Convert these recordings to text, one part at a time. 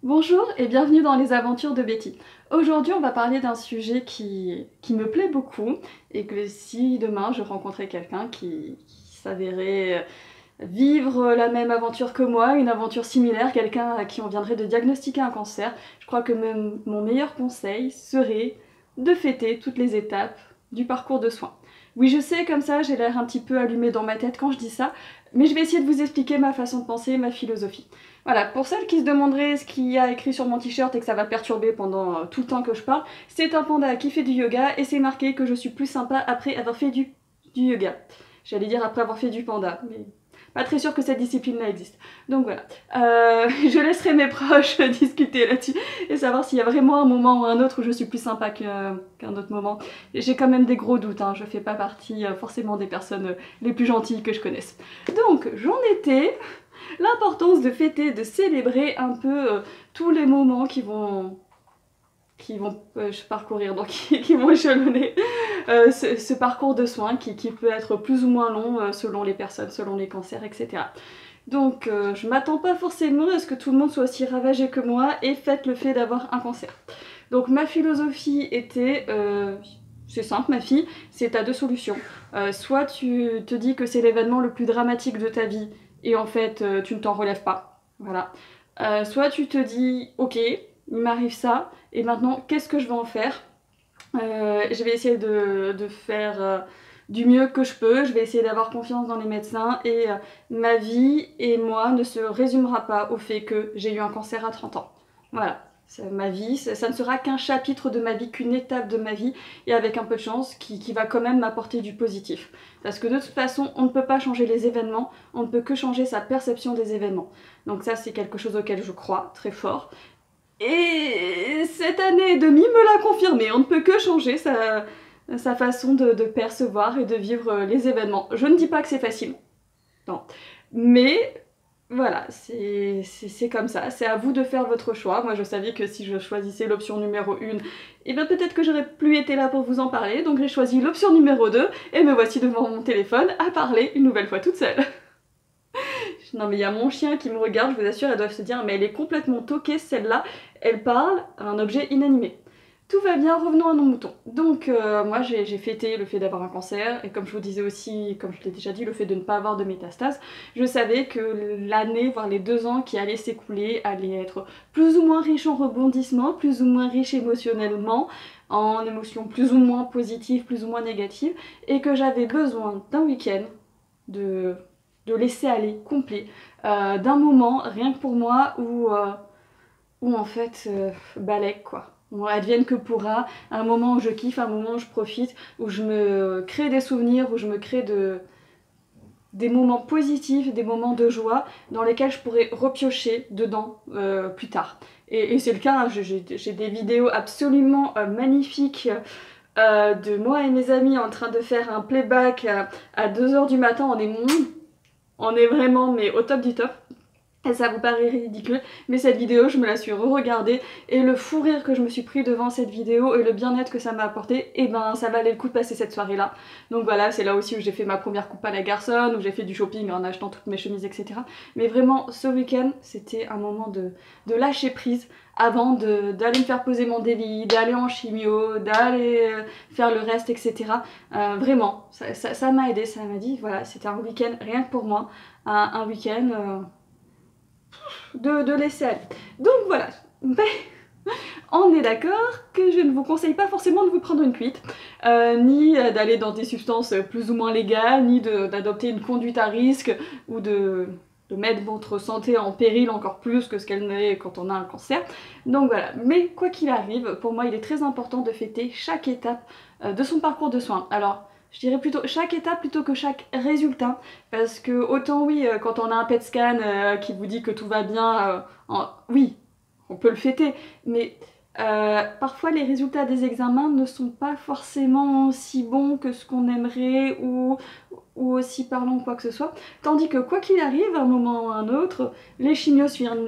Bonjour et bienvenue dans les aventures de Betty. Aujourd'hui on va parler d'un sujet qui me plaît beaucoup et que si demain je rencontrais quelqu'un qui s'avérait vivre la même aventure que moi, une aventure similaire, quelqu'un à qui on viendrait de diagnostiquer un cancer, je crois que mon meilleur conseil serait de fêter toutes les étapes du parcours de soins. Oui, je sais, comme ça, j'ai l'air un petit peu allumée dans ma tête quand je dis ça, mais je vais essayer de vous expliquer ma façon de penser, ma philosophie. Voilà, pour celles qui se demanderaient ce qu'il y a écrit sur mon t-shirt et que ça va perturber pendant tout le temps que je parle, c'est un panda qui fait du yoga et c'est marqué que je suis plus sympa après avoir fait du yoga. J'allais dire après avoir fait du panda, mais pas très sûre que cette discipline-là existe. Donc voilà, je laisserai mes proches discuter là-dessus et savoir s'il y a vraiment un moment ou un autre où je suis plus sympa qu'un autre moment. J'ai quand même des gros doutes, hein. Je fais pas partie forcément des personnes les plus gentilles que je connaisse. Donc j'en étais l'importance de fêter, de célébrer un peu tous les moments qui vont parcourir, donc qui vont échelonner ce parcours de soins qui peut être plus ou moins long selon les personnes, selon les cancers, etc. Donc je m'attends pas forcément à ce que tout le monde soit aussi ravagé que moi et fête le fait d'avoir un cancer. Donc ma philosophie était, c'est simple ma fille, c'est t'as deux solutions. Soit tu te dis que c'est l'événement le plus dramatique de ta vie et en fait tu ne t'en relèves pas, voilà. Soit tu te dis ok, il m'arrive ça et maintenant qu'est-ce que je vais en faire? Je vais essayer de faire du mieux que je peux, je vais essayer d'avoir confiance dans les médecins et ma vie et moi ne se résumera pas au fait que j'ai eu un cancer à 30 ans. Voilà, ma vie, ça ne sera qu'un chapitre de ma vie, qu'une étape de ma vie et avec un peu de chance qui va quand même m'apporter du positif. Parce que de toute façon, on ne peut pas changer les événements, on ne peut que changer sa perception des événements. Donc ça, c'est quelque chose auquel je crois très fort. Et cette année et demie me l'a confirmé, on ne peut que changer sa façon de percevoir et de vivre les événements. Je ne dis pas que c'est facile, non. Mais voilà, c'est comme ça, c'est à vous de faire votre choix. Moi je savais que si je choisissais l'option numéro 1, et bien peut-être que j'aurais plus été là pour vous en parler, donc j'ai choisi l'option numéro 2, et me voici devant mon téléphone à parler une nouvelle fois toute seule. Non mais il y a mon chien qui me regarde, je vous assure, elles doivent se dire mais elle est complètement toquée celle-là, elle parle à un objet inanimé. Tout va bien, revenons à nos moutons. Donc moi j'ai fêté le fait d'avoir un cancer, et comme je vous disais aussi, comme je l'ai déjà dit, le fait de ne pas avoir de métastases, je savais que l'année, voire les 2 ans qui allaient s'écouler, allaient être plus ou moins riches en rebondissements, plus ou moins riches émotionnellement, en émotions plus ou moins positives, plus ou moins négatives, et que j'avais besoin d'un week-end de laisser aller complet, d'un moment, rien que pour moi, où en fait, balèque quoi. Bon, advienne que pourra, un moment où je kiffe, un moment où je profite, où je me crée des souvenirs, où je me crée des moments positifs, des moments de joie dans lesquels je pourrais repiocher dedans plus tard. Et c'est le cas, hein, j'ai des vidéos absolument magnifiques de moi et mes amis en train de faire un playback à 2h du matin, on est vraiment mais au top du top. Et ça vous paraît ridicule, mais cette vidéo, je me la suis re-regardée, et le fou rire que je me suis pris devant cette vidéo, et le bien-être que ça m'a apporté, et ben ça valait le coup de passer cette soirée-là. Donc voilà, c'est là aussi où j'ai fait ma première coupe à la garçonne, où j'ai fait du shopping en achetant toutes mes chemises, etc. Mais vraiment, ce week-end, c'était un moment de lâcher prise, avant d'aller me faire poser mon délit, d'aller en chimio, d'aller faire le reste, etc. Vraiment, ça m'a aidé, ça m'a dit, voilà, c'était un week-end rien que pour moi, un week-end... de laisser aller. Donc voilà, mais on est d'accord que je ne vous conseille pas forcément de vous prendre une cuite, ni d'aller dans des substances plus ou moins légales, ni d'adopter une conduite à risque, ou de mettre votre santé en péril encore plus que ce qu'elle n'est quand on a un cancer. Donc voilà, mais quoi qu'il arrive, pour moi il est très important de fêter chaque étape de son parcours de soins. Alors, je dirais plutôt chaque étape plutôt que chaque résultat, parce que autant oui, quand on a un PET scan qui vous dit que tout va bien, oui, on peut le fêter, mais parfois les résultats des examens ne sont pas forcément si bons que ce qu'on aimerait ou aussi parlant quoi que ce soit, tandis que quoi qu'il arrive, à un moment ou à un autre, les chimios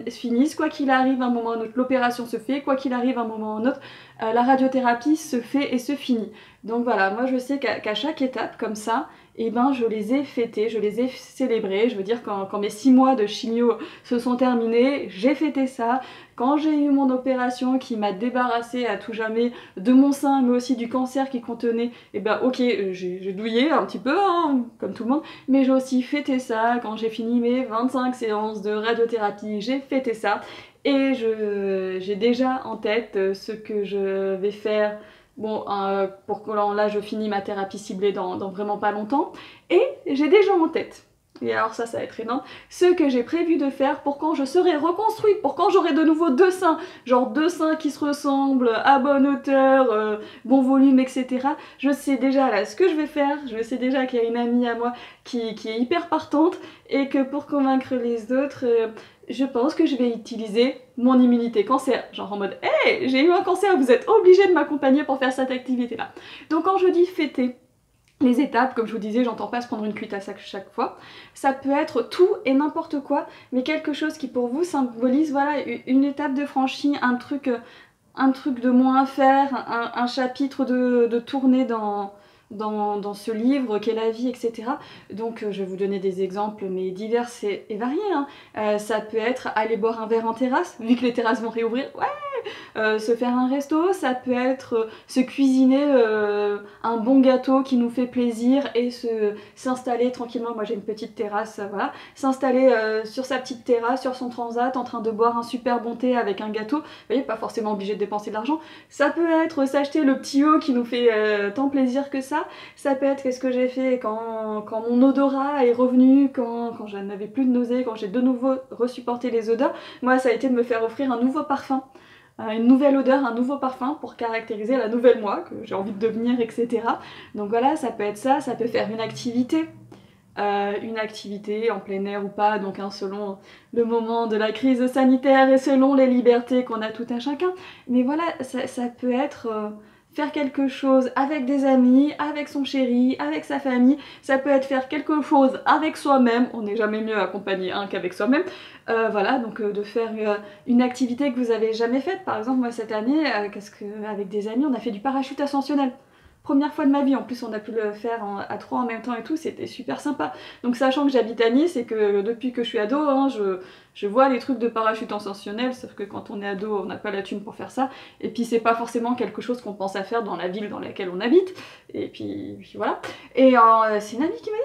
finissent, quoi qu'il arrive, à un moment ou à un autre, l'opération se fait, quoi qu'il arrive, à un moment ou à un autre, la radiothérapie se fait et se finit. Donc voilà, moi je sais qu'à chaque étape comme ça, et ben je les ai fêtés, je les ai célébrés. Je veux dire, quand mes 6 mois de chimio se sont terminés, j'ai fêté ça. Quand j'ai eu mon opération qui m'a débarrassée à tout jamais de mon sein, mais aussi du cancer qui contenait, et ben ok, j'ai douillé un petit peu, hein, comme tout le monde, mais j'ai aussi fêté ça. Quand j'ai fini mes 25 séances de radiothérapie, j'ai fêté ça. Et j'ai déjà en tête ce que je vais faire. Bon, pour que là je finis ma thérapie ciblée dans vraiment pas longtemps. Et j'ai déjà en tête, et alors ça va être énorme, ce que j'ai prévu de faire pour quand je serai reconstruite, pour quand j'aurai de nouveau 2 seins, genre 2 seins qui se ressemblent, à bonne hauteur, bon volume, etc. Je sais déjà là ce que je vais faire, je sais déjà qu'il y a une amie à moi qui est hyper partante, et que pour convaincre les autres, je pense que je vais utiliser mon immunité cancer, genre en mode « Hey, j'ai eu un cancer, vous êtes obligé de m'accompagner pour faire cette activité-là ». Donc quand je dis fêter les étapes, comme je vous disais, j'entends pas se prendre une cuite à chaque fois. Ça peut être tout et n'importe quoi, mais quelque chose qui pour vous symbolise voilà, une étape de franchie, un truc de moins à faire, un chapitre de tourner dans ce livre qu'est la vie, etc. Donc je vais vous donner des exemples, mais divers et variés. Hein. Ça peut être aller boire un verre en terrasse, vu que les terrasses vont réouvrir, ouais. Se faire un resto, ça peut être se cuisiner un bon gâteau qui nous fait plaisir et s'installer tranquillement. Moi j'ai une petite terrasse, voilà, s'installer sur sa petite terrasse, sur son transat, en train de boire un super bon thé avec un gâteau. Vous voyez, pas forcément obligé de dépenser de l'argent. Ça peut être s'acheter le petit haut qui nous fait tant plaisir que ça. Ça peut être qu'est-ce que j'ai fait quand mon odorat est revenu, quand je n'avais plus de nausées, quand j'ai de nouveau resupporté les odeurs. Moi ça a été de me faire offrir un nouveau parfum. Une nouvelle odeur, un nouveau parfum pour caractériser la nouvelle moi que j'ai envie de devenir, etc. Donc voilà, ça peut être ça peut faire une activité en plein air ou pas, donc hein, selon le moment de la crise sanitaire et selon les libertés qu'on a tout un chacun. Mais voilà, ça peut être faire quelque chose avec des amis, avec son chéri, avec sa famille. Ça peut être faire quelque chose avec soi-même, on n'est jamais mieux accompagné qu'avec soi-même. Voilà, donc de faire une activité que vous avez jamais faite. Par exemple, moi cette année, avec des amis, on a fait du parachute ascensionnel. Première fois de ma vie, en plus on a pu le faire à 3 en même temps et tout, c'était super sympa. Donc sachant que j'habite à Nice et que depuis que je suis ado, hein, je vois les trucs de parachute ascensionnel, sauf que quand on est ado, on n'a pas la thune pour faire ça. Et puis c'est pas forcément quelque chose qu'on pense à faire dans la ville dans laquelle on habite. Et puis voilà. Et c'est une amie qui m'a dit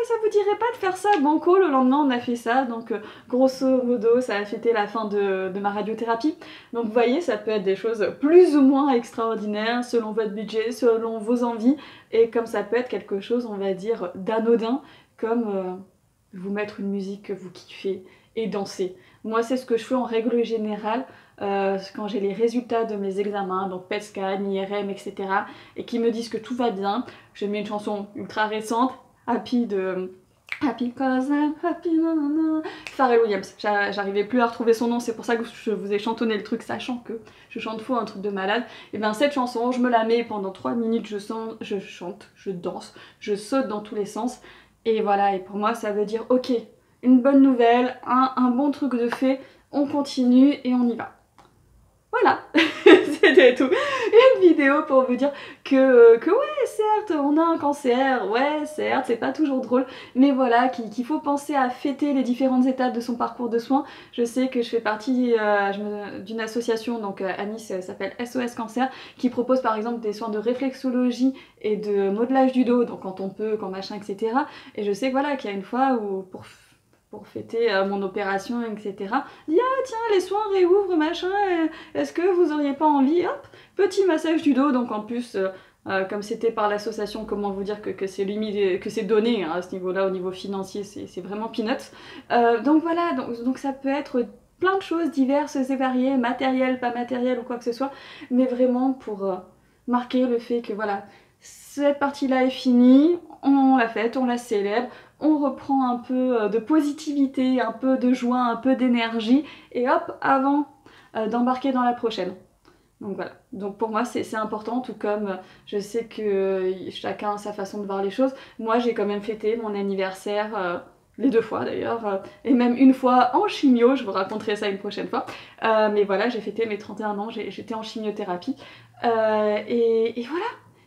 ça vous dirait pas de faire ça? Banco, le lendemain on a fait ça, donc grosso modo ça a fêté la fin de ma radiothérapie. Donc vous voyez, ça peut être des choses plus ou moins extraordinaires selon votre budget, selon vos envies, et comme ça peut être quelque chose, on va dire, d'anodin, comme vous mettre une musique que vous kiffez et danser. Moi c'est ce que je fais en règle générale quand j'ai les résultats de mes examens, donc PET scan, IRM, etc. et qui me disent que tout va bien, je mets une chanson ultra récente, Happy Cause I'm Happy, nanana. Pharrell Williams. J'arrivais plus à retrouver son nom, c'est pour ça que je vous ai chantonné le truc, sachant que je chante faux, un truc de malade. Et bien cette chanson, je me la mets pendant 3 minutes, je chante, je danse, je saute dans tous les sens. Et voilà, et pour moi ça veut dire ok, une bonne nouvelle, un bon truc de fait, on continue et on y va. Voilà, c'était tout. Une vidéo pour vous dire que ouais, certes, on a un cancer, ouais, certes, c'est pas toujours drôle, mais voilà, qu'il faut penser à fêter les différentes étapes de son parcours de soins. Je sais que je fais partie d'une association, donc à Nice, elle s'appelle SOS Cancer, qui propose par exemple des soins de réflexologie et de modelage du dos, donc quand on peut, quand machin, etc. Et je sais que voilà, qu'il y a une fois où pour fêter mon opération, etc. Dit ah tiens les soins réouvrent machin, est-ce que vous auriez pas envie, hop, petit massage du dos, donc en plus comme c'était par l'association, comment vous dire que c'est limité, que c'est donné à ce niveau-là, au niveau financier, c'est vraiment peanuts. Donc voilà, donc ça peut être plein de choses diverses et variées, matérielles, pas matérielles ou quoi que ce soit, mais vraiment pour marquer le fait que voilà, cette partie-là est finie, on l'a faite, on la célèbre, on reprend un peu de positivité, un peu de joie, un peu d'énergie, et hop, avant d'embarquer dans la prochaine. Donc voilà, donc pour moi c'est important, tout comme je sais que chacun a sa façon de voir les choses. Moi j'ai quand même fêté mon anniversaire, les 2 fois d'ailleurs, et même une fois en chimio, je vous raconterai ça une prochaine fois. Mais voilà, j'ai fêté mes 31 ans, j'étais en chimiothérapie, et voilà.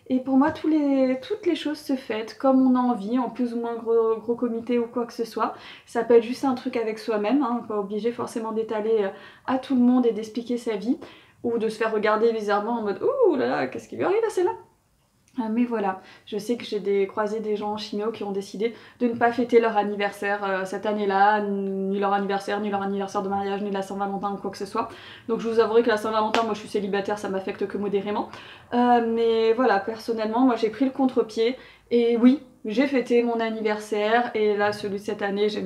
Et pour moi, toutes les choses se fêtent comme on a envie, en plus ou moins gros comité ou quoi que ce soit. Ça peut être juste un truc avec soi-même, hein, pas obligé forcément d'étaler à tout le monde et d'expliquer sa vie, ou de se faire regarder bizarrement en mode « Ouh là là, qu'est-ce qui lui arrive à celle-là ?» Mais voilà, je sais que j'ai croisé des gens en chimio qui ont décidé de ne pas fêter leur anniversaire cette année-là, ni leur anniversaire de mariage, ni la Saint-Valentin ou quoi que ce soit. Donc je vous avouerai que la Saint-Valentin, moi je suis célibataire, ça m'affecte que modérément. Mais voilà, personnellement, moi j'ai pris le contre-pied et oui, j'ai fêté mon anniversaire et là celui de cette année, je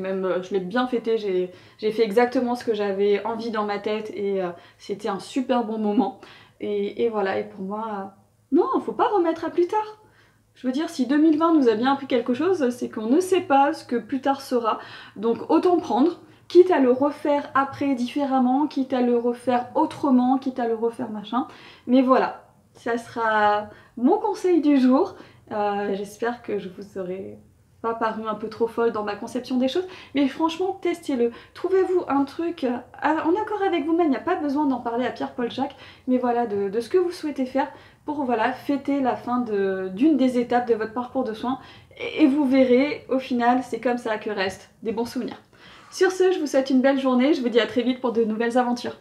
l'ai bien fêté, j'ai fait exactement ce que j'avais envie dans ma tête et c'était un super bon moment. Et voilà, et pour moi... Non, faut pas remettre à plus tard. Je veux dire, si 2020 nous a bien appris quelque chose, c'est qu'on ne sait pas ce que plus tard sera. Donc autant prendre, quitte à le refaire après différemment, quitte à le refaire autrement, quitte à le refaire machin. Mais voilà, ça sera mon conseil du jour. J'espère que je vous aurai pas paru un peu trop folle dans ma conception des choses, mais franchement, testez-le. Trouvez-vous un truc en accord avec vous-même, il n'y a pas besoin d'en parler à Pierre-Paul Jacques, mais voilà, de ce que vous souhaitez faire pour voilà, fêter la fin d'une des étapes de votre parcours de soins, et vous verrez, au final, c'est comme ça que restent des bons souvenirs. Sur ce, je vous souhaite une belle journée, je vous dis à très vite pour de nouvelles aventures.